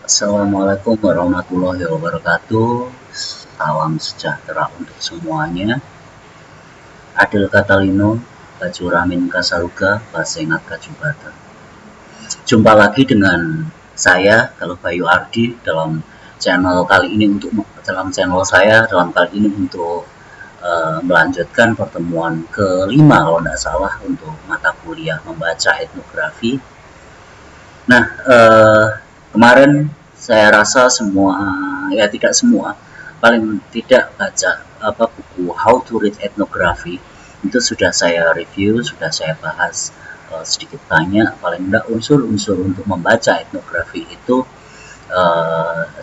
Assalamualaikum warahmatullahi wabarakatuh. Salam sejahtera untuk semuanya. Adil Katalino, Baju Ramin Kasaruga, Basengat Kajubata. Jumpa lagi dengan saya, kalau Bayu Ardi, dalam channel kali ini untuk melanjutkan pertemuan kelima kalau tidak salah untuk mata kuliah membaca etnografi. Nah, kemarin saya rasa semua, ya tidak semua, paling tidak baca buku How to Read Ethnography itu sudah saya review, sudah saya bahas sedikit banyak. Paling tidak unsur-unsur untuk membaca etnografi itu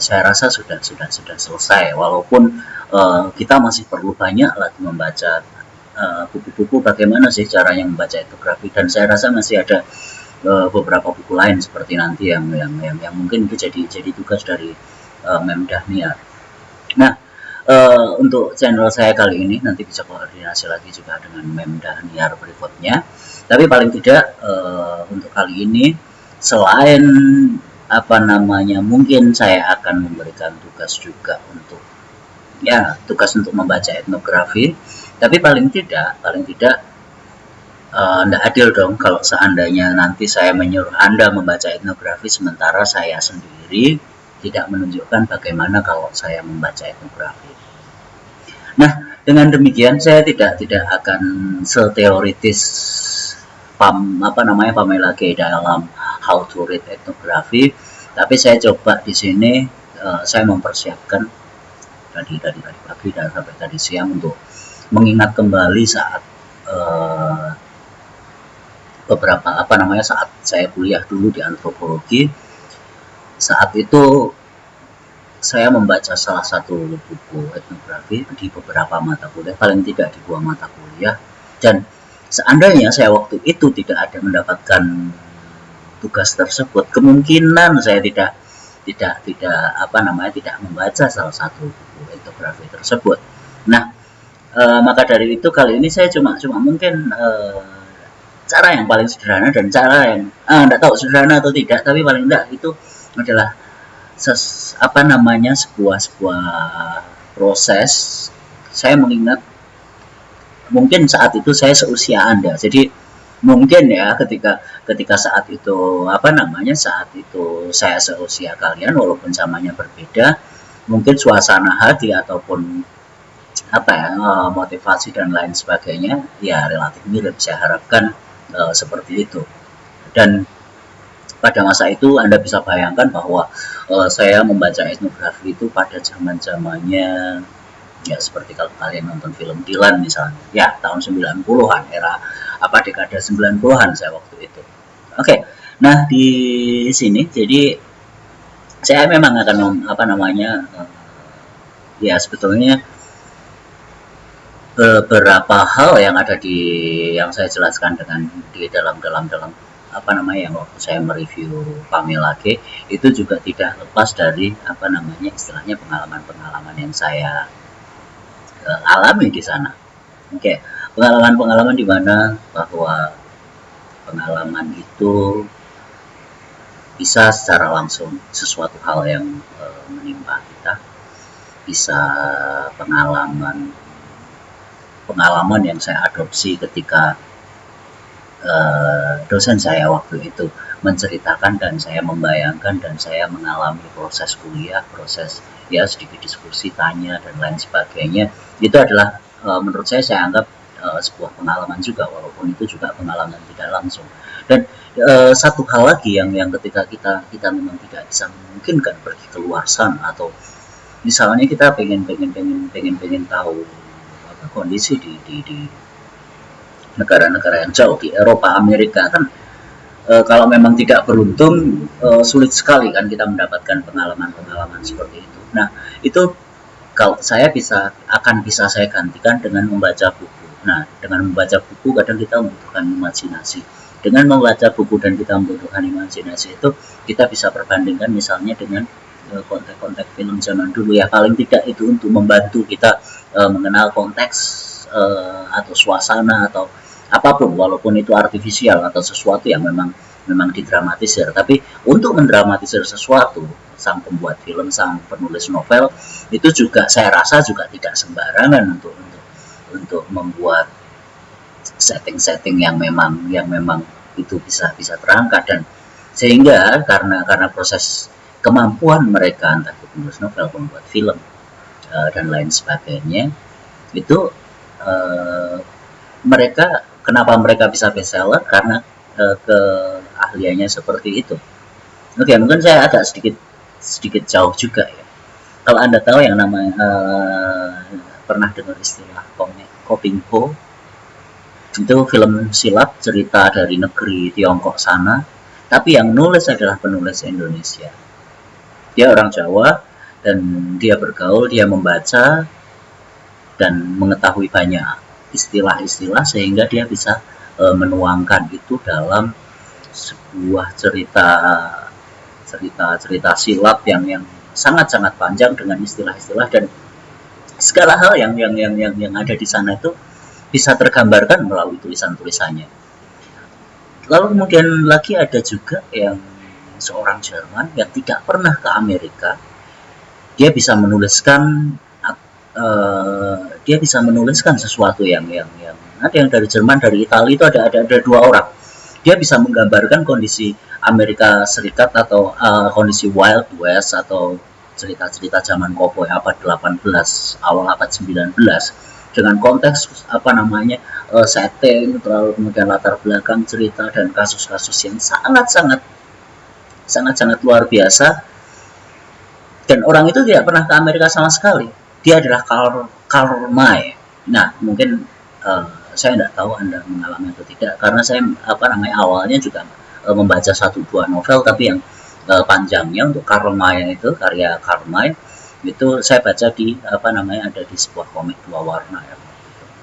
saya rasa sudah selesai, walaupun kita masih perlu banyak lagi membaca buku-buku bagaimana sih caranya membaca etnografi, dan saya rasa masih ada beberapa buku lain seperti nanti yang mungkin itu jadi tugas dari Memdah Niar. Nah, untuk channel saya kali ini nanti bisa koordinasi lagi juga dengan Memdah Niar berikutnya. Tapi paling tidak untuk kali ini, selain mungkin saya akan memberikan tugas juga untuk membaca etnografi. Tapi paling tidak tidak adil dong kalau seandainya nanti saya menyuruh Anda membaca etnografi sementara saya sendiri tidak menunjukkan bagaimana kalau saya membaca etnografi. Nah, dengan demikian saya tidak akan seteoritis Pamela G dalam How to Read Ethnography, tapi saya coba di sini saya mempersiapkan dari pagi dan sampai tadi siang untuk mengingat kembali saat saat saya kuliah dulu di antropologi. Saat itu saya membaca salah satu buku etnografi di beberapa mata kuliah, paling tidak di 2 mata kuliah, dan seandainya saya waktu itu tidak ada mendapatkan tugas tersebut, kemungkinan saya tidak membaca salah satu buku etnografi tersebut. Nah, maka dari itu kali ini saya cuma mungkin cara yang paling sederhana, dan cara yang tidak tahu sederhana atau tidak, tapi paling tidak itu adalah sebuah proses. Saya mengingat mungkin saat itu saya seusia Anda, jadi mungkin ya ketika saat itu saya seusia kalian, walaupun zamannya berbeda, mungkin suasana hati ataupun motivasi dan lain sebagainya ya relatif mirip. Saya harapkan seperti itu. Dan pada masa itu Anda bisa bayangkan bahwa saya membaca etnografi itu pada zamannya ya seperti kalau kalian nonton film Dylan misalnya, ya tahun 90-an, era dekade 90-an saya waktu itu. Oke. Nah, di sini jadi saya memang akan sebetulnya beberapa hal yang ada yang saya jelaskan di dalam yang waktu saya mereview Pamela G itu juga tidak lepas dari istilahnya pengalaman yang saya alami di sana. Oke, pengalaman di mana bahwa pengalaman itu bisa secara langsung sesuatu hal yang menimpa kita, bisa pengalaman yang saya adopsi ketika dosen saya waktu itu menceritakan dan saya membayangkan dan saya mengalami proses kuliah, proses ya sedikit diskusi, tanya dan lain sebagainya. Itu adalah menurut saya anggap sebuah pengalaman juga, walaupun itu juga pengalaman tidak langsung. Dan satu hal lagi yang ketika kita memang tidak bisa memungkinkan pergi keluar sana, atau misalnya kita pengen tahu kondisi di negara-negara yang jauh di Eropa, Amerika kan, kalau memang tidak beruntung sulit sekali kan kita mendapatkan pengalaman seperti itu. Nah, itu kalau saya akan bisa saya gantikan dengan membaca buku. Nah, dengan membaca buku kadang kita membutuhkan imajinasi. Dengan membaca buku dan kita membutuhkan imajinasi itu kita bisa perbandingkan misalnya dengan konteks film zaman dulu ya, paling tidak itu untuk membantu kita mengenal konteks atau suasana atau apapun, walaupun itu artifisial atau sesuatu yang memang didramatisir. Tapi untuk mendramatisir sesuatu, sang pembuat film, sang penulis novel itu juga saya rasa juga tidak sembarangan untuk membuat setting-setting yang memang itu bisa terangkat. Dan sehingga karena proses kemampuan mereka, entah itu penulis novel, pembuat film, dan lain sebagainya, itu kenapa mereka bisa bestseller, karena keahliannya seperti itu. Oke, mungkin saya agak sedikit jauh juga ya. Kalau Anda tahu yang namanya pernah dengar istilah Kopingho, itu film silat cerita dari negeri Tiongkok sana, tapi yang nulis adalah penulis Indonesia. Dia orang Jawa dan dia bergaul, dia membaca dan mengetahui banyak istilah-istilah sehingga dia bisa menuangkan itu dalam sebuah cerita silat yang sangat-sangat panjang dengan istilah-istilah, dan segala hal yang ada di sana itu bisa tergambarkan melalui tulisan-tulisannya. Lalu kemudian lagi ada juga yang seorang Jerman yang tidak pernah ke Amerika, dia bisa menuliskan sesuatu yang ada yang dari Jerman, dari Italia, itu ada 2 orang. Dia bisa menggambarkan kondisi Amerika Serikat atau kondisi Wild West atau cerita-cerita zaman koboi abad 18, awal abad 19 dengan konteks setting, lalu kemudian latar belakang cerita dan kasus-kasus yang sangat-sangat luar biasa. Dan orang itu tidak pernah ke Amerika sama sekali. Dia adalah Karl May. Nah, mungkin saya tidak tahu Anda mengalami atau tidak, karena saya awalnya juga membaca 1-2 novel, tapi yang panjangnya untuk Karl May itu, karya Karl May itu saya baca di ada di sebuah komik 2 warna ya.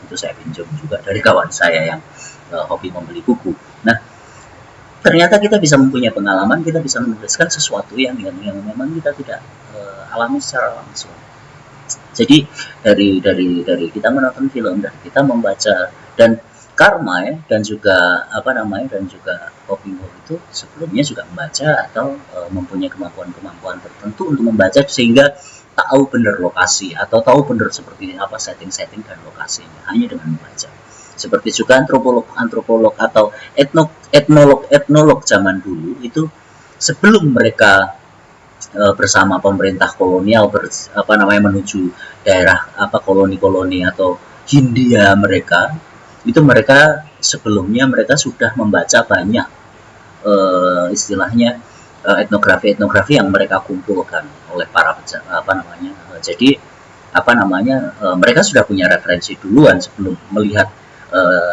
Itu saya pinjam juga dari kawan saya yang hobi membeli buku. Nah, ternyata kita bisa mempunyai pengalaman, kita bisa menuliskan sesuatu yang memang kita tidak alami secara langsung. Jadi dari kita menonton film, dan kita membaca, dan Karma dan juga Kopingho itu sebelumnya juga membaca atau mempunyai kemampuan tertentu untuk membaca sehingga tahu benar lokasi atau tahu benar seperti apa setting dan lokasinya hanya dengan membaca. Seperti juga antropolog atau etnolog zaman dulu itu, sebelum mereka bersama pemerintah kolonial menuju daerah koloni-koloni atau Hindia mereka sebelumnya sudah membaca banyak istilahnya etnografi yang mereka kumpulkan oleh para jadi mereka sudah punya referensi duluan sebelum melihat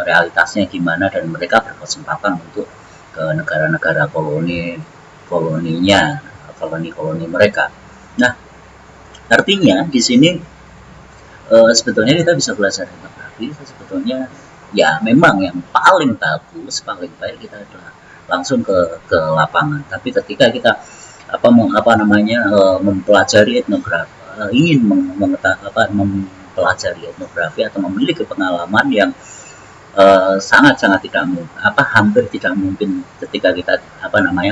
realitasnya gimana, dan mereka berkesempatan untuk ke negara-negara koloni mereka. Nah, artinya di sini sebetulnya kita bisa belajar etnografi. Sebetulnya ya memang yang paling baik kita adalah langsung ke lapangan. Tapi ketika kita mempelajari etnografi, ingin mempelajari etnografi atau memiliki pengalaman yang sangat-sangat hampir tidak mungkin ketika kita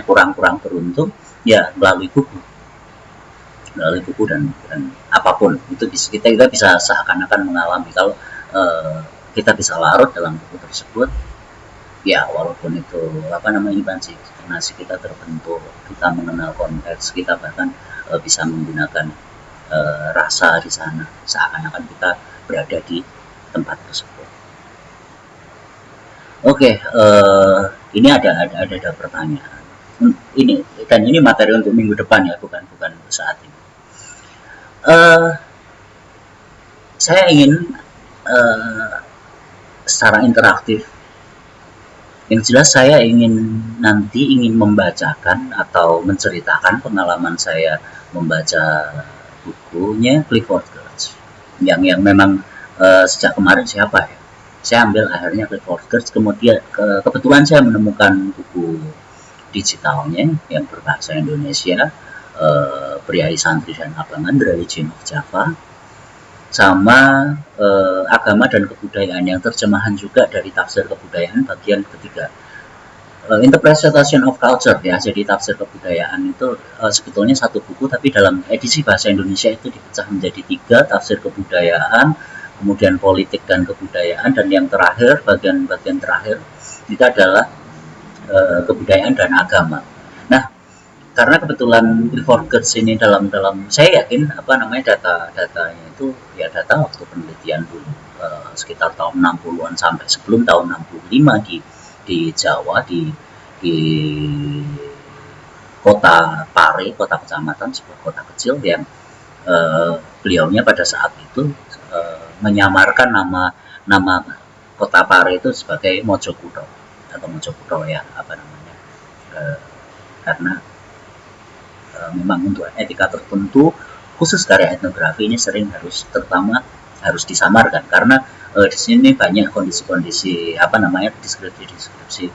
kurang beruntung, ya melalui buku dan apapun itu kita bisa seakan-akan mengalami. Kalau kita bisa larut dalam buku tersebut, ya walaupun itu imajinasi kita terbentuk, kita mengenal konteks, kita bahkan bisa menggunakan rasa di sana, seakan-akan kita berada di tempat tersebut. Oke, ini ada pertanyaan. Ini materi untuk minggu depan ya, bukan saat ini. Saya ingin secara interaktif, yang jelas saya ingin membacakan atau menceritakan pengalaman saya membaca bukunya Clifford Geertz yang memang sejak kemarin saya ambil akhirnya Clifford Geertz. Kemudian kebetulan saya menemukan buku digitalnya yang berbahasa Indonesia, Priai Santri dan Abangan, The Religion of Java. sama agama dan kebudayaan, yang terjemahan juga dari tafsir kebudayaan bagian ketiga. Interpretation of Culture ya, jadi tafsir kebudayaan itu sebetulnya satu buku, tapi dalam edisi bahasa Indonesia itu dipecah menjadi 3, tafsir kebudayaan, kemudian politik dan kebudayaan, dan yang terakhir, bagian terakhir itu adalah kebudayaan dan agama. Nah, karena kebetulan Clifford Geertz ini dalam saya yakin datanya itu ya data waktu penelitian dulu sekitar tahun 60-an sampai sebelum tahun 65 di Jawa, di kota Pare, kota kecamatan, sebuah kota kecil yang beliaunya pada saat itu menyamarkan nama kota Pare itu sebagai Mojokutho atau Mojokutho ya, karena memang untuk etika tertentu khusus karya etnografi ini sering harus disamarkan, karena di sini banyak kondisi-kondisi deskripsi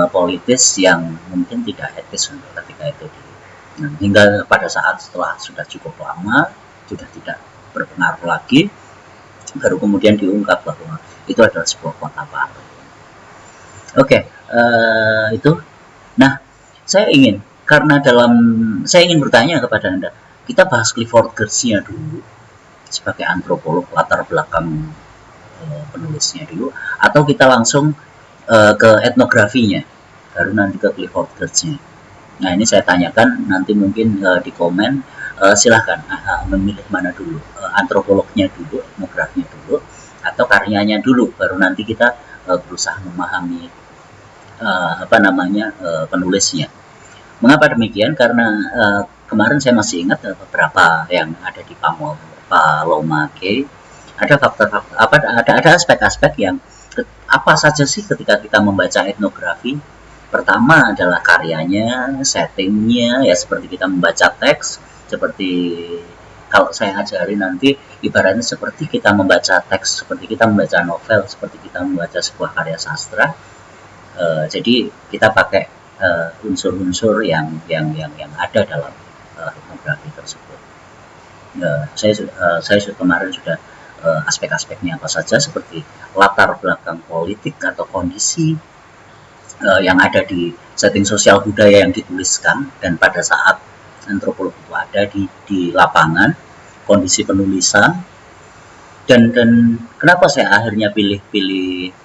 politis yang mungkin tidak etis untuk ketika itu. Nah, hingga pada saat setelah sudah cukup lama, sudah tidak berpengaruh lagi, baru kemudian diungkap bahwa itu adalah sebuah kota baru. Oke, itu. Nah, saya ingin bertanya kepada Anda, kita bahas Clifford Geertz-nya dulu sebagai antropolog, latar belakang penulisnya dulu, atau kita langsung ke etnografinya baru nanti ke Clifford Geertz-nya. Nah, ini saya tanyakan nanti mungkin di komen, silahkan memilih mana dulu, antropolognya dulu, etnografinya dulu, atau karyanya dulu, baru nanti kita berusaha memahami penulisnya. Mengapa demikian? Karena kemarin saya masih ingat beberapa yang ada di Palomake, ada faktor-faktor, ada aspek-aspek yang apa saja sih ketika kita membaca etnografi. Pertama adalah karyanya, settingnya, ya seperti kita membaca teks, seperti kalau saya ajari nanti ibaratnya seperti kita membaca teks, seperti kita membaca novel, seperti kita membaca sebuah karya sastra. Jadi kita pakai unsur-unsur yang ada dalam etnografi tersebut. Saya kemarin sudah aspek-aspeknya apa saja, seperti latar belakang politik atau kondisi yang ada di setting sosial budaya yang dituliskan, dan pada saat antropolog itu ada di lapangan, kondisi penulisan, dan kenapa saya akhirnya pilih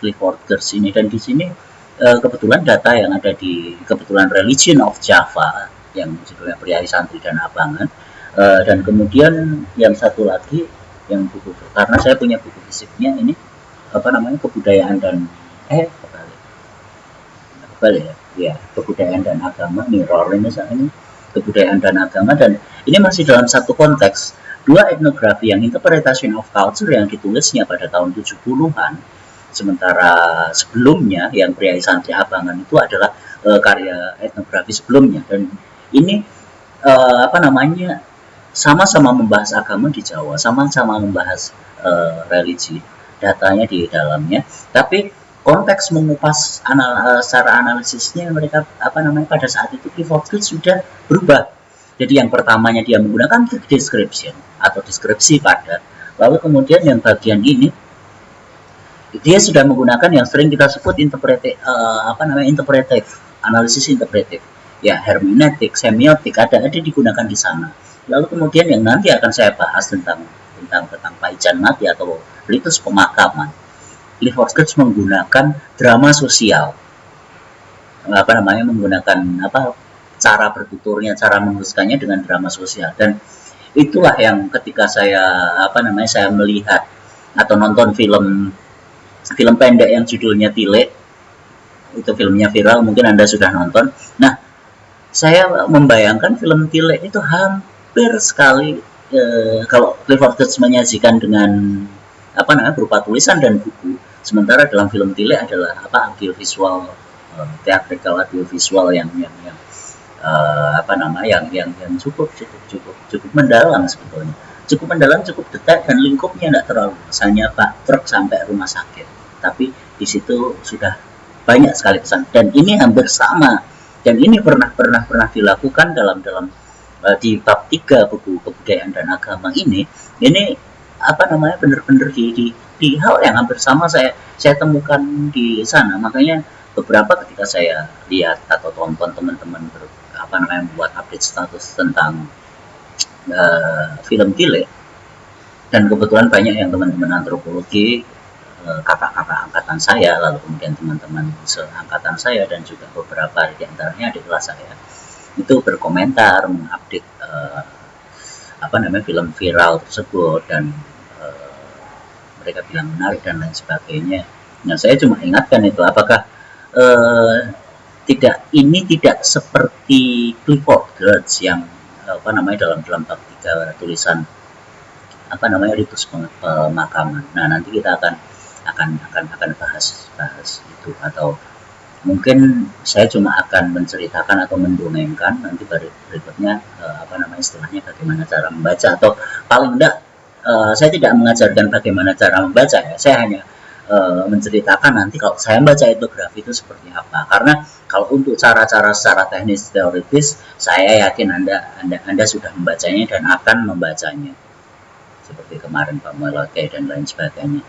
Clifford Geertz ini. Dan di sini kebetulan data yang ada kebetulan Religion of Java yang judulnya Priai Santri dan Abangan, dan kemudian yang satu lagi yang buku, karena saya punya buku fisiknya ini kebudayaan dan kebudayaan dan agama, mirror ini kebudayaan dan agama, dan ini masih dalam satu konteks, dua etnografi yang interpretation of culture yang ditulisnya pada tahun 70-an, sementara sebelumnya yang Priai Santri Abangan itu adalah karya etnografi sebelumnya, dan ini sama-sama membahas agama di Jawa, sama-sama membahas religi, datanya di dalamnya, tapi konteks mengupas secara analisisnya mereka pada saat itu Clifford Geertz sudah berubah. Jadi yang pertamanya dia menggunakan description atau deskripsi pada, lalu kemudian yang bagian ini dia sudah menggunakan yang sering kita sebut interpretif, analisis interpretif, ya hermeneutik, semiotik ada digunakan di sana. Lalu kemudian yang nanti akan saya bahas tentang Paijan Mati atau ritus pemakaman. Clifford Geertz menggunakan drama sosial, menggunakan cara bertuturnya, cara menuliskannya dengan drama sosial, dan itulah yang ketika saya melihat atau nonton film pendek yang judulnya Tile, itu filmnya viral, mungkin Anda sudah nonton. Nah, saya membayangkan film Tile itu hampir sekali kalau Clifford Geertz menyajikan dengan berupa tulisan dan buku, sementara dalam film Tile adalah audiovisual, theatrical audiovisual yang cukup mendalam sebetulnya, cukup mendalam, cukup detail, dan lingkupnya tidak terlalu, misalnya truk sampai rumah sakit, tapi di situ sudah banyak sekali pesan, dan ini hampir sama, dan ini pernah dilakukan dalam di bab 3 buku kebudayaan dan agama ini apa namanya, benar-benar di hal yang hampir sama saya temukan di sana. Makanya beberapa ketika saya lihat atau tonton teman-teman apa namanya, buat update status tentang film Kile, dan kebetulan banyak yang teman-teman antropologi, kakak-kakak angkatan saya, lalu kemudian teman-teman seangkatan saya, dan juga beberapa di antaranya adik kelas saya, itu berkomentar mengupdate apa namanya, film viral tersebut, dan mereka bilang menarik dan lain sebagainya. Nah, saya cuma ingatkan itu, apakah ini tidak seperti Clifford Geertz yang apa namanya, dalam bab 3 tulisan apa namanya, ritus pemakaman. Nah, nanti kita akan bahas itu, atau mungkin saya cuma akan menceritakan atau mendongengkan nanti berikutnya apa namanya, istilahnya bagaimana cara membaca, atau paling enggak saya tidak mengajarkan bagaimana cara membaca ya, saya hanya menceritakan nanti kalau saya membaca etnografi itu seperti apa. Karena kalau untuk cara-cara secara teknis teoritis, saya yakin Anda sudah membacanya dan akan membacanya, seperti kemarin Pak Muelake dan lain sebagainya.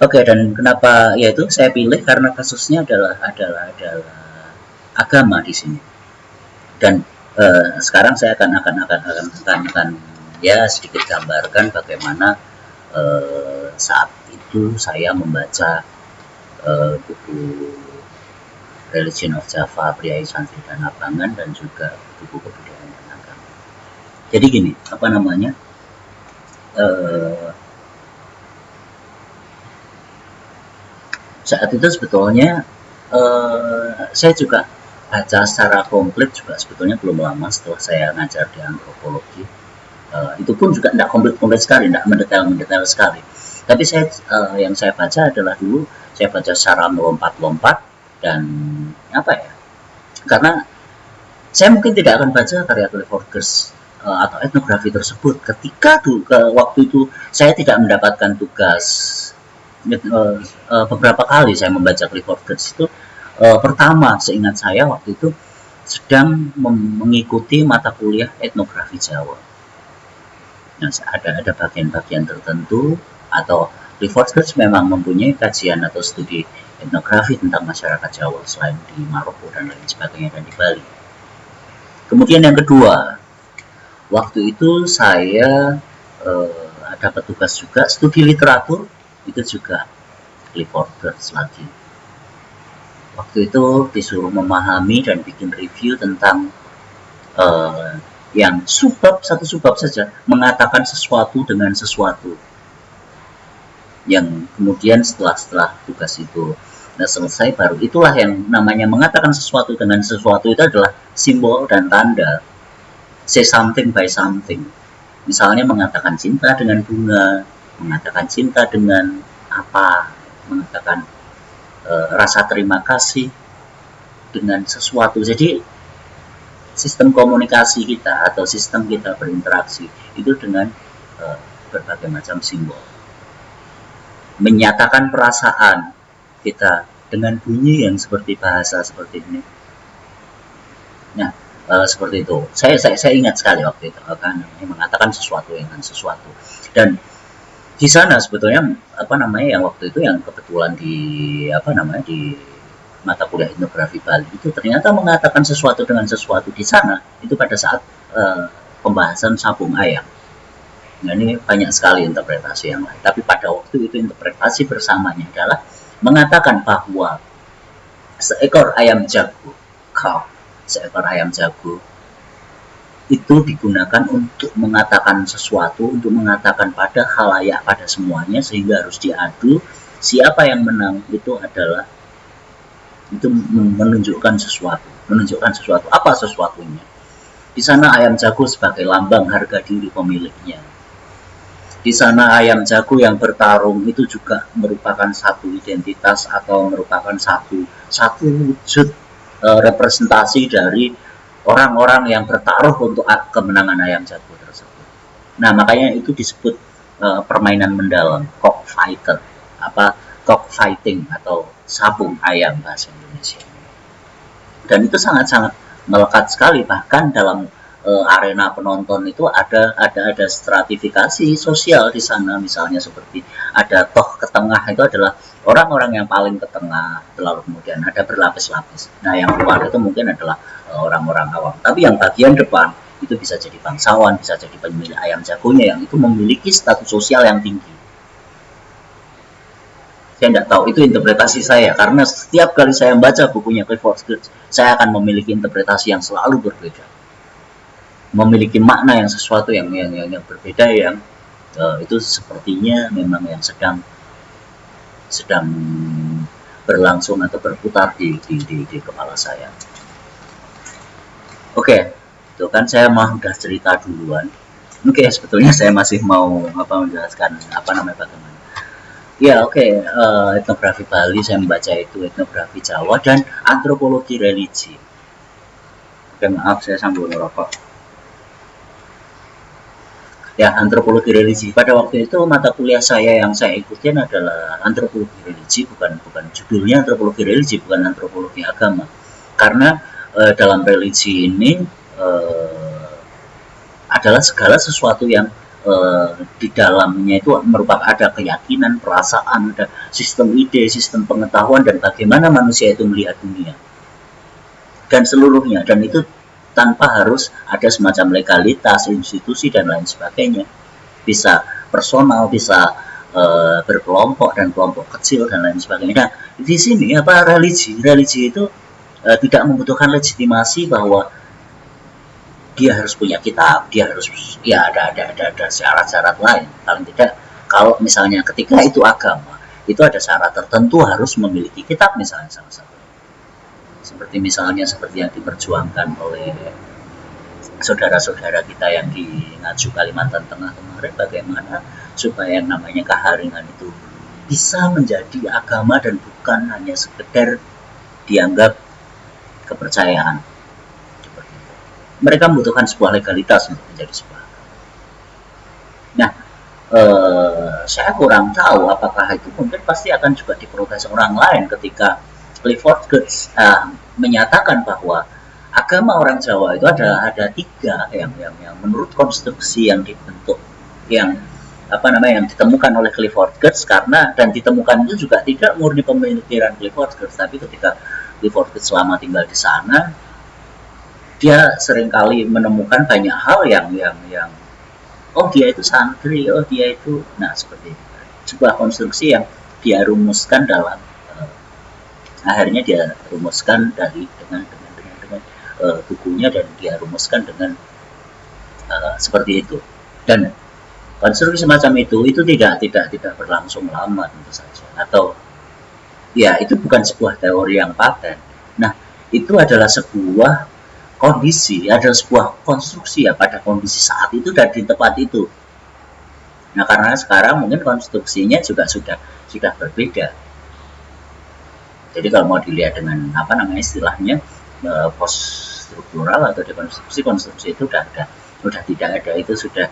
Oke, dan kenapa yaitu saya pilih karena kasusnya adalah agama di sini. Dan sekarang saya akan ya sedikit gambarkan bagaimana saat itu saya membaca buku Religion of Java, Priai Santri dan Abangan, dan juga buku Kebudayaan dan Agama. Jadi gini, apa namanya, saat itu sebetulnya saya juga baca secara komplit juga sebetulnya belum lama setelah saya ngajar di antropologi. Itu pun juga tidak komplit sekali, tidak mendetail sekali. Tapi yang saya baca adalah dulu saya baca secara melompat-lompat, dan apa ya? Karena saya mungkin tidak akan baca karya Clifford Geertz atau etnografi tersebut ketika waktu itu saya tidak mendapatkan tugas. Beberapa kali saya membaca Clifford Geertz itu, pertama seingat saya waktu itu sedang mengikuti mata kuliah etnografi Jawa. Nah, ada bagian-bagian tertentu, atau Clifford Geertz memang mempunyai kajian atau studi etnografi tentang masyarakat Jawa selain di Maroko dan lain sebagainya, dan di Bali. Kemudian yang kedua, waktu itu saya dapat tugas juga studi literatur, itu juga Clifford Geertz lagi. Waktu itu disuruh memahami dan bikin review tentang yang satu subbab saja, mengatakan sesuatu dengan sesuatu, yang kemudian setelah tugas itu selesai, baru itulah yang namanya mengatakan sesuatu dengan sesuatu, itu adalah simbol dan tanda, say something by something. Misalnya mengatakan cinta dengan bunga, mengatakan cinta dengan apa, mengatakan rasa terima kasih dengan sesuatu. Jadi sistem komunikasi kita atau sistem kita berinteraksi itu dengan berbagai macam simbol. Menyatakan perasaan kita dengan bunyi yang seperti bahasa seperti ini. Nah, seperti itu. Saya ingat sekali waktu itu kan, mengatakan sesuatu dengan sesuatu. Dan di sana sebetulnya apa namanya, yang waktu itu yang kebetulan di mata kuliah etnografi Bali itu ternyata mengatakan sesuatu dengan sesuatu di sana itu pada saat pembahasan sabung ayam. Nah, ini banyak sekali interpretasi yang lain, tapi pada waktu itu interpretasi bersamanya adalah mengatakan bahwa seekor ayam jago itu digunakan untuk mengatakan sesuatu, untuk mengatakan pada khalayak, pada semuanya, sehingga harus diadu. Siapa yang menang itu menunjukkan sesuatu. Apa sesuatunya? Di sana ayam jago sebagai lambang harga diri pemiliknya. Di sana ayam jago yang bertarung itu juga merupakan satu identitas atau merupakan satu wujud representasi dari orang-orang yang bertaruh untuk kemenangan ayam jago tersebut. Nah, makanya itu disebut permainan mendalam, cockfighting atau sabung ayam bahasa Indonesia. Dan itu sangat-sangat melekat sekali, bahkan dalam arena penonton itu ada stratifikasi sosial di sana, misalnya seperti ada toh ke tengah itu adalah orang-orang yang paling ke tengah, lalu kemudian ada berlapis-lapis. Nah, yang luar itu mungkin adalah orang-orang awam. Tapi yang bagian depan itu bisa jadi bangsawan, bisa jadi pemilik ayam jagonya yang itu memiliki status sosial yang tinggi. Saya tidak tahu, itu interpretasi saya, karena setiap kali saya membaca bukunya Clifford Geertz, saya akan memiliki interpretasi yang selalu berbeda, memiliki makna yang sesuatu yang berbeda, yang itu sepertinya memang yang sedang berlangsung atau berputar di kepala saya. Oke, itu kan saya mau udah cerita duluan. Oke, sebetulnya saya masih mau menjelaskan bagaimana. Ya, oke. Etnografi Bali saya membaca itu, etnografi Jawa, dan antropologi religi. Oke, maaf saya sambil merokok. Ya, antropologi religi. Pada waktu itu mata kuliah saya yang saya ikutin adalah antropologi religi, bukan judulnya antropologi religi, bukan antropologi agama. Karena dalam religi ini adalah segala sesuatu yang di dalamnya itu merupakan ada keyakinan, perasaan, ada sistem ide, sistem pengetahuan, dan bagaimana manusia itu melihat dunia dan seluruhnya, dan itu tanpa harus ada semacam legalitas, institusi, dan lain sebagainya. Bisa personal, bisa berkelompok dan kelompok kecil dan lain sebagainya. Nah, di sini religi itu tidak membutuhkan legitimasi bahwa dia harus punya kitab, dia harus ada syarat-syarat lain. Paling tidak kalau misalnya ketika itu agama, itu ada syarat tertentu harus memiliki kitab, misalnya salah satu. Seperti yang diperjuangkan oleh saudara-saudara kita yang di Ngaju Kalimantan Tengah kemarin, bagaimana supaya yang namanya keharingan itu bisa menjadi agama dan bukan hanya sekedar dianggap kepercayaan. Mereka membutuhkan sebuah legalitas untuk menjadi sebuah agama. Nah, saya kurang tahu apakah itu mungkin pasti akan juga diprotes orang lain ketika Clifford Geertz menyatakan bahwa agama orang Jawa itu ada 3 yang menurut konstruksi yang dibentuk, yang ditemukan oleh Clifford Geertz, dan ditemukan itu juga tidak murni pemikiran Clifford Geertz, tapi ketika Clifford Geertz selama tinggal di sana, dia seringkali menemukan banyak hal yang dia itu santri, dia itu, seperti itu. Sebuah konstruksi yang dia rumuskan dalam akhirnya dia rumuskan dengan bukunya, dan dia rumuskan dengan seperti itu. Dan konstruksi semacam itu tidak berlangsung lama tentu saja, atau ya itu bukan sebuah teori yang paten. Nah, itu adalah sebuah kondisi, ada sebuah konstruksi pada kondisi saat itu dan di tempat itu. Nah, karena sekarang mungkin konstruksinya juga sudah berbeda. Jadi kalau mau dilihat dengan istilahnya post struktural atau dekonstruksi itu sudah tidak ada, itu sudah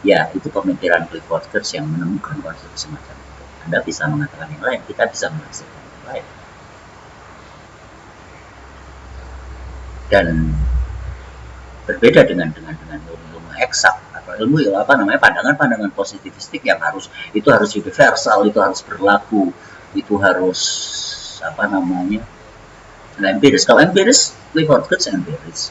itu pemikiran Clifford Geertz yang menemukan konstruksi semacam itu. Anda bisa mengatakan yang lain, kita bisa menghasilkan yang lain. Dan berbeda dengan ilmu eksak atau ilmu pandangan positivistik yang harus universal, itu harus berlaku, itu harus empiris. Kalau empiris, Clifford Geertz empiris.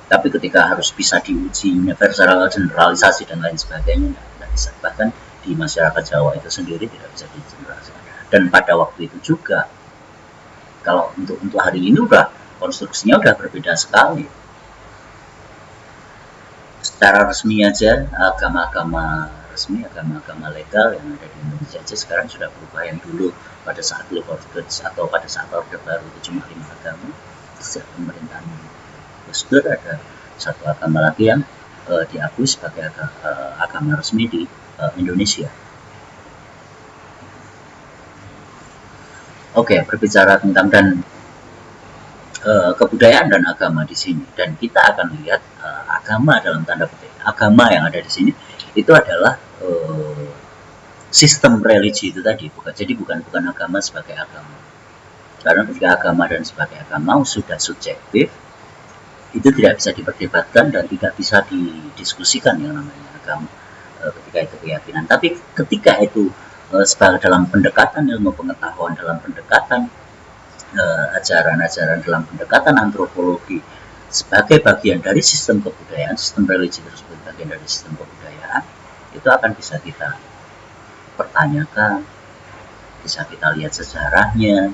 Tapi ketika harus bisa diuji universal, generalisasi dan lain sebagainya, tidak bisa. Bahkan di masyarakat Jawa itu sendiri tidak bisa digeneralisasikan. Dan pada waktu itu juga, kalau untuk hari ini konstruksinya udah berbeda sekali. Secara resmi aja, agama-agama legal yang ada di Indonesia aja sekarang sudah berubah. Yang dulu pada saat Clifford Geertz atau pada saat Orde Baru itu cuma 5 agama. Sejak pemerintahan Gus Dur ada 1 agama lagi yang diakui sebagai agama resmi di Indonesia. Oke, berbicara tentang kebudayaan dan agama di sini, dan kita akan lihat agama dalam tanda petik, agama yang ada di sini itu adalah sistem religi itu tadi, bukan agama sebagai agama. Karena ketika agama dan sebagai agama sudah subjektif, itu tidak bisa diperdebatkan dan tidak bisa didiskusikan yang namanya agama ketika itu keyakinan. Tapi ketika itu sebagai dalam pendekatan ilmu pengetahuan, dalam pendekatan ajaran-ajaran, dalam pendekatan antropologi sebagai bagian dari sistem kebudayaan, sistem religi tersebut bagian dari sistem kebudayaan, itu akan bisa kita pertanyakan, bisa kita lihat sejarahnya,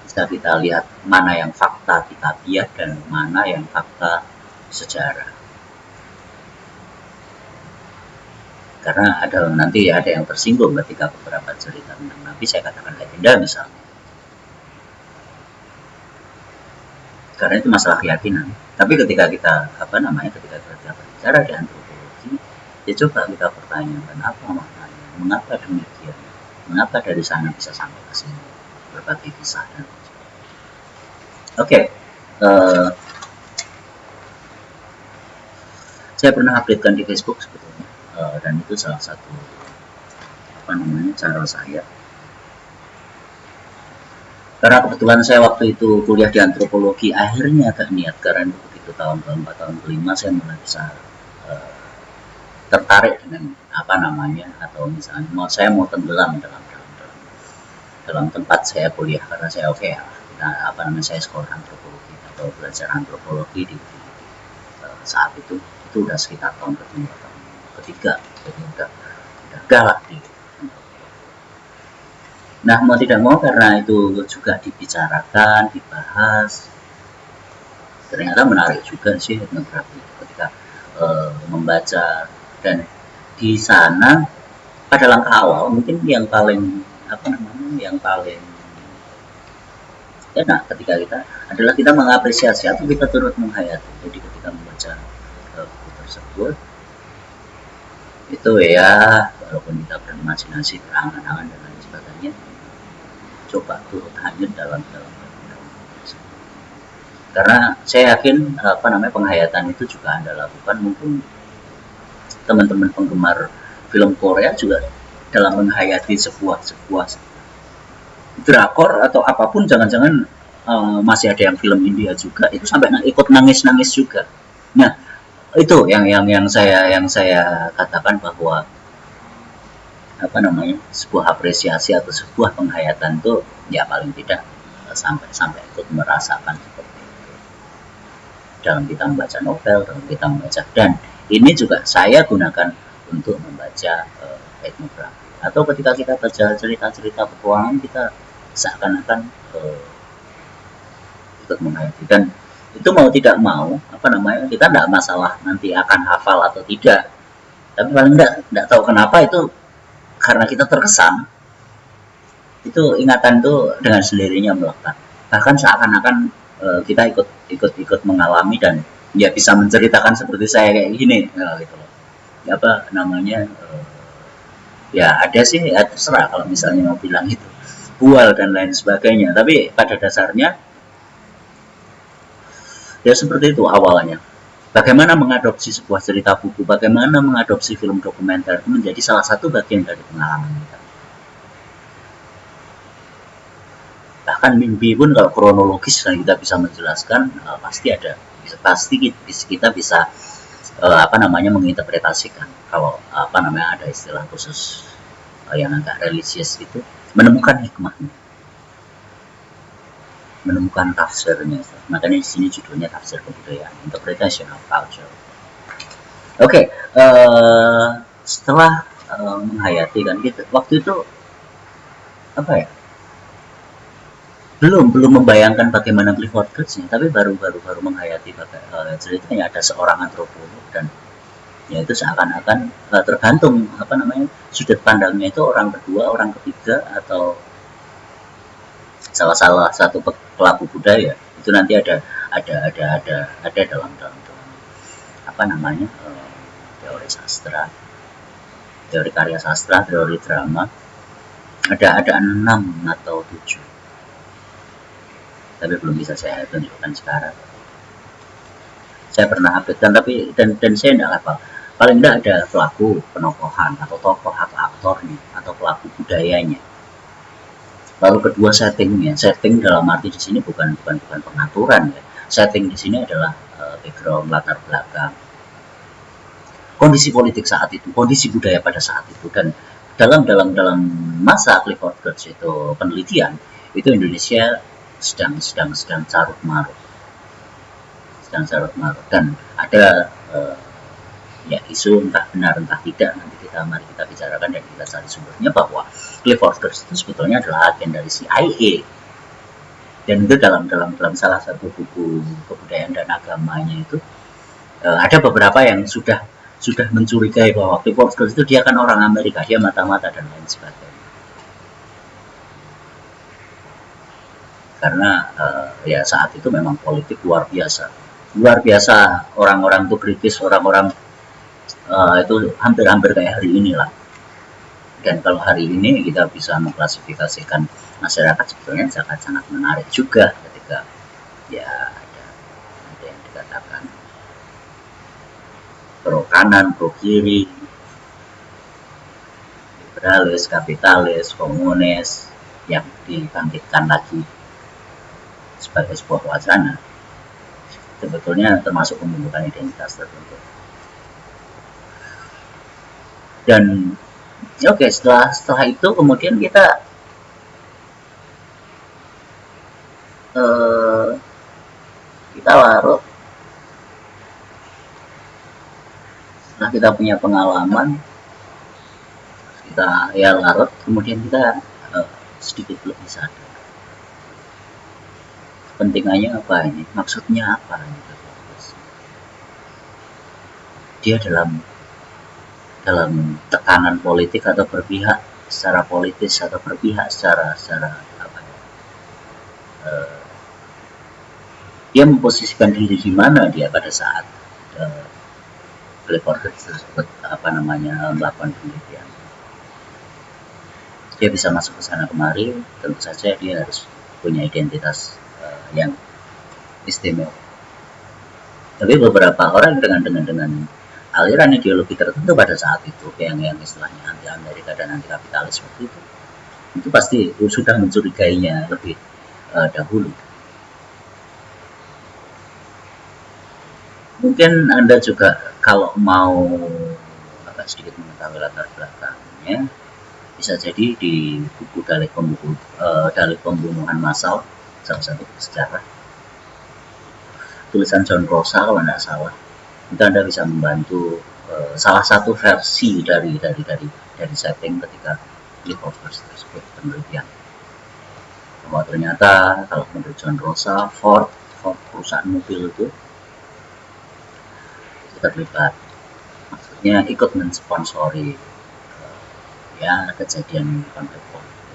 bisa kita lihat mana yang fakta kitabiah dan mana yang fakta sejarah. Karena nanti ada yang tersinggung ketika beberapa cerita tentang Nabi saya katakan legenda misalnya. Karena itu masalah keyakinan. Tapi ketika kita ketika kita berbicara di antropologi, ya coba kita pertanyakan apa maknanya, mengapa demikian, mengapa dari sana bisa sampai ke sini, berbagai kisah dan Oke. Saya pernah updatekan di Facebook sebetulnya, dan itu salah satu cara saya. Karena kebetulan saya waktu itu kuliah di antropologi, akhirnya agak niat karena begitu tahun ke-4 tahun ke-5 saya mulai bisa tertarik dengan atau misalnya saya mau tenggelam dalam tempat saya kuliah karena saya saya sekolah antropologi atau belajar antropologi di saat itu udah sekitar tahun kedua tahun ketiga, jadi udah galak di. Nah, mau tidak mau karena itu juga dibicarakan, dibahas, ternyata menarik juga sih etnografi ketika membaca, dan di sana pada langkah awal mungkin yang paling enak ketika kita mengapresiasi atau kita turut menghayati. Jadi ketika membaca buku tersebut itu ya, walaupun kita berimajinasi, berangan-angan dan lain sebagainya, coba turut hanyut dalam karena saya yakin penghayatan itu juga Anda lakukan. Mungkin teman-teman penggemar film Korea juga dalam menghayati sebuah drakor atau apapun, jangan-jangan masih ada yang film India juga itu sampai ikut nangis juga. Nah, itu yang saya katakan bahwa sebuah apresiasi atau sebuah penghayatan itu ya paling tidak sampai ikut merasakan seperti itu dalam kita membaca novel, dalam kita membaca. Dan ini juga saya gunakan untuk membaca etnografi, atau ketika kita baca cerita-cerita petualangan, kita seakan-akan ikut menghayati. Dan itu mau tidak mau kita tidak masalah nanti akan hafal atau tidak, tapi paling tidak tahu kenapa itu karena kita terkesan, itu ingatan itu dengan sendirinya melekat. Bahkan seakan-akan kita ikut mengalami dan ya bisa menceritakan seperti saya kayak gini, gitu loh. Ya ada sih, ya terserah kalau misalnya mau bilang itu bual dan lain sebagainya. Tapi pada dasarnya ya seperti itu awalnya. Bagaimana mengadopsi sebuah cerita buku, bagaimana mengadopsi film dokumenter itu menjadi salah satu bagian dari pengalaman kita. Bahkan mimpi pun kalau kronologis kita bisa menjelaskan, pasti kita bisa menginterpretasikan. Kalau ada istilah khusus yang agak religius itu, menemukan hikmahnya, menemukan tafsirnya. Makanya di sini judulnya tafsir kebudayaan, interpretation of culture. Oke, setelah menghayati kan gitu, waktu itu belum membayangkan bagaimana Clifford Geertz-nya, tapi baru menghayati ceritanya ada seorang antropolog, dan ya itu seakan-akan tergantung sudut pandangnya itu, orang kedua, orang ketiga, atau salah satu pelaku budaya itu nanti ada dalam teori sastra, teori karya sastra, teori drama, ada 6 atau 7, tapi belum bisa saya tunjukkan sekarang. Saya pernah update dan saya tidak hafal. Paling tidak ada pelaku penokohan atau tokoh atau aktornya atau pelaku budayanya. Lalu kedua settingnya, setting dalam arti di sini bukan pengaturan ya. Setting di sini adalah background, latar belakang, kondisi politik saat itu, kondisi budaya pada saat itu. Dan dalam masa Clifford Geertz itu penelitian, itu Indonesia sedang carut marut, dan ada ya isu entah benar entah tidak, nanti mari kita bicarakan dan kita cari sumbernya, bahwa Clifford Geertz itu sebetulnya adalah agen dari CIA. Dan itu dalam salah satu buku kebudayaan dan agamanya itu ada beberapa yang sudah mencurigai bahwa Clifford Geertz itu dia kan orang Amerika, dia mata-mata dan lain sebagainya. Karena ya saat itu memang politik luar biasa, orang-orang itu kritis, orang-orang itu hampir kayak hari inilah. Dan kalau hari ini kita bisa mengklasifikasikan masyarakat, sebetulnya sangat menarik juga ketika ya ada yang dikatakan pro kanan, pro kiri, liberalis, kapitalis, komunis, yang dibangkitkan lagi sebagai sebuah wacana, sebetulnya termasuk pembentukan identitas tertentu. Dan oke, setelah itu kemudian kita larut. Setelah kita punya pengalaman, kita ya larut, kemudian kita sedikit lebih sadar kepentingannya apa ini, maksudnya apa ini. Dia dalam tekanan politik atau berpihak secara politis atau berpihak secara apa ya, dia memposisikan diri di mana dia pada saat Clifford Geertz tersebut melakukan penelitian. Dia bisa masuk ke sana kemari, tentu saja dia harus punya identitas yang istimewa. Tapi beberapa orang dengan aliran ideologi tertentu pada saat itu, yang istilahnya anti Amerika dan anti kapitalis seperti itu pasti sudah mencurigainya lebih dahulu. Mungkin Anda juga kalau mau sedikit mengetahui latar belakangnya, bisa jadi di buku dalih pembunuhan massal, salah satu sejarah, tulisan John Rosa kalau tidak salah, itu Anda bisa membantu salah satu versi dari setting ketika Clifford Geertz tersebut penelitian. Bahwa ternyata kalau menurut John Rosa, Ford perusahaan mobil itu terlibat, maksudnya ikut mensponsori ya kejadian konflik politik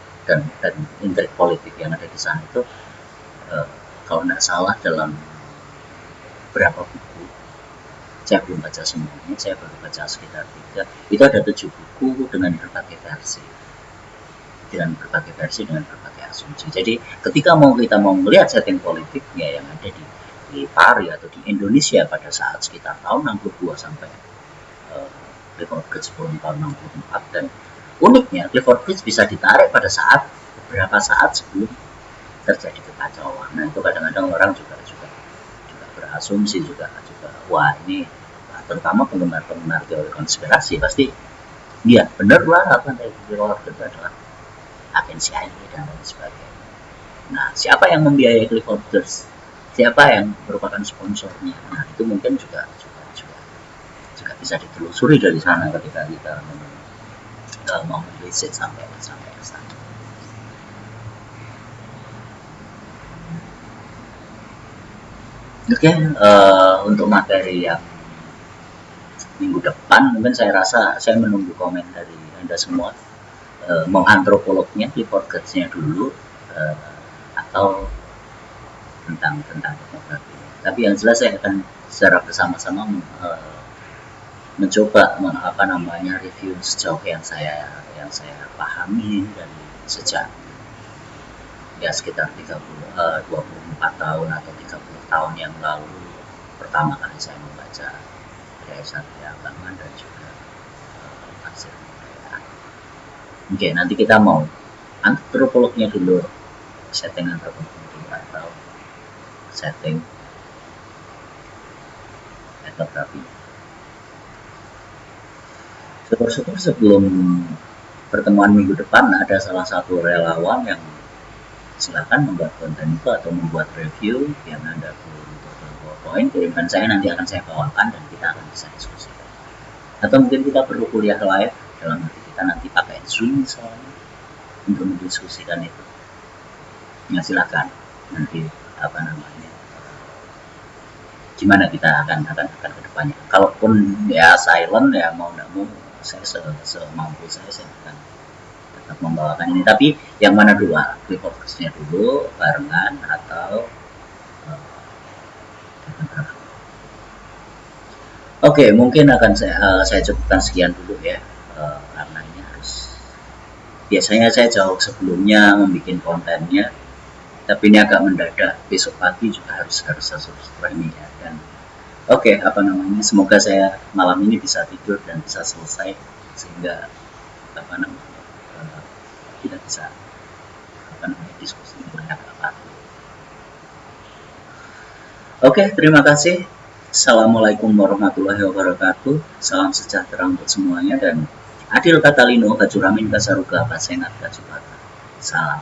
dan intrik politik yang ada di sana itu. Kalau tidak salah dalam berapa buku, saya belum baca semuanya, saya baru baca sekitar 3, itu ada 7 buku dengan berbagai versi, dengan berbagai asumsi. Jadi ketika kita mau melihat setting politiknya yang ada di Pari atau di Indonesia pada saat sekitar tahun 62 sampai Clifford Geertz tahun 64, dan uniknya Clifford Geertz bisa ditarik pada beberapa saat sebelum terjadi kekacauan. Nah itu kadang-kadang orang juga berasumsi juga wah ini, terutama penggemar teori konspirasi pasti iya benar lah apa dari Clifford Geertz adalah agen CIA dan lain sebagainya. Nah siapa yang membiayai Clifford Geertz, siapa yang merupakan sponsornya, nah itu mungkin juga bisa ditelusuri dari sana ketika kita mau menelisik sampai ke sana. Oke, untuk materi yang minggu depan mungkin saya rasa saya menunggu komen dari Anda semua, mau antropolognya, Clifford Geertz-nya dulu, atau tentang etnografi. Tapi yang jelas saya akan secara bersama-sama mencoba review sejauh yang saya pahami dari sejak ya sekitar 24 tahun atau 30 tahun yang lalu pertama kali saya membaca Budaya Satria Abangan dan juga tafsir kebudayaan. Oke, nanti kita mau antropolognya dulu, setting antropologi atau setting etnografi. Syukur-syukur sebelum pertemuan minggu depan ada salah satu relawan yang silakan membuat konten itu atau membuat review yang ada poin kirimkan saya, nanti akan saya bawakan dan kita akan bisa diskusikan. Atau mungkin kita perlu kuliah live, dalam arti kita nanti pakai Zoom misalnya untuk mendiskusikan itu. Ya silakan, nanti apa namanya, gimana kita akan ke depannya. Kalaupun ya silent ya mau tidak mau, saya semampu saya akan tetap membawakan ini. Tapi yang mana dulu, fokusnya dulu barengan atau Oke, mungkin akan saya cukupkan sekian dulu ya, karena ini harus, biasanya saya jauh sebelumnya membuat kontennya, tapi ini agak mendadak, besok pagi juga harus sesuai ini ya. Dan oke, apa namanya, semoga saya malam ini bisa tidur dan bisa selesai sehingga apa namanya kita bisa apa namanya diskusi agak pagi. Oke, terima kasih. Assalamualaikum warahmatullahi wabarakatuh. Salam sejahtera untuk semuanya dan adil kata lino, kacuramin kasaruga, pasengat kacupata. Salam.